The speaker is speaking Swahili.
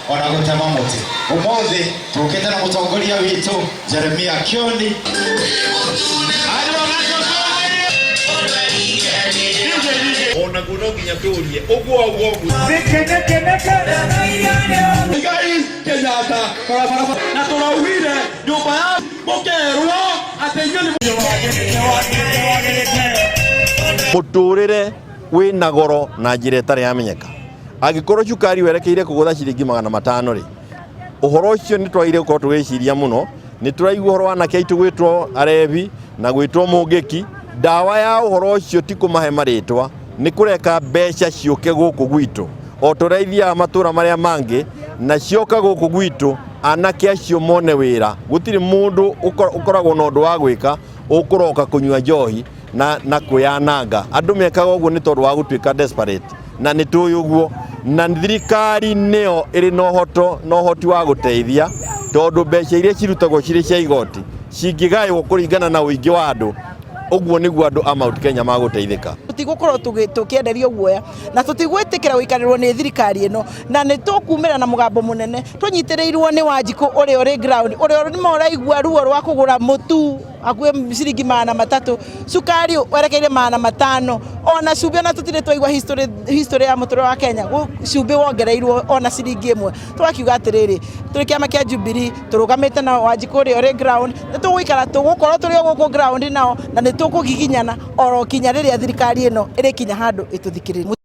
ona gũtema mũtĩ. Ũmũthĩ tũkĩte na mũtongoria witũ Jeremia Kĩoni. Ona kuno nginya tũrie ũguo Kenyatta na tũrauhire nyũmba ya mũkerwo atĩ mũtũrĩre wĩna goro na njĩra ĩtarĩ yamenyeka. Angĩkorwo cukari werekeire kũgũtha ciringi 500 rĩ, ũhoro ũcio nĩ twagĩrĩire gũkorwo tũgĩciria mũno. Nĩ tũraigua ũhoro wa anake aitũ gwĩtwo arebi na gwĩtwo mũngĩki. Ndawa ya ũhoro ũcio ti kũmahe marĩtwa, nĩ kũreka mbeca ciũke gũkũ gwitũ o tũraithiaga matũũra marĩa mangĩ, na cioka gũkũ gwitũ anake acio mone wĩra. Gũtirĩ mũndũ ũkoragwo na ũndũ wa gwĩka ũkũroka kũnyua njohi na kwĩyananga. Andũ mekaga ũguo nĩ tondũ wa gũtuĩka desperate, na nĩ tũĩ ũguo. Na thirikari nĩyo ĩrĩ na ũhoti wa gũteithia, tondũ mbeca iria cirutagwo cirĩ cia igoti cingĩgaywo kũringana na ũingĩ wa andũ, ũguo nĩguo andũ a Mount Kenya magũteithĩka. Tũtigũkorwo tũkĩenderio guoya na tũtigwĩtĩkĩra gũikarĩrwo nĩ thirikari ĩno, na nĩ tũkumĩra na mũgambo mũnene tũnyitĩrĩirwo nĩ Wanjikũ ũrĩa ũrĩ ground, ũrĩa nĩ ũraigua ruo rwa kũgũra mũtu hakuhĩ ciringi 300, cukari werekeire 500, ona cumbĩ ona tũtirĩ twaigua history ya mũtũũrĩre wa Kenya cumbĩ wongereirwo ona ciringi 1. Tũgakiuga atĩrĩrĩ, tũrĩ kĩama kĩa Jubilee tũrũgamĩte na Wanjikũ ũrĩa ũrĩ ground, nĩ tũgũikara tũgũkorwo tũrĩ gũkũ ground nao, na nĩ tũkũgiginyana oro kinya rĩrĩa thirikari ĩno ĩrĩkinya handũ ĩtũthikĩrĩrie.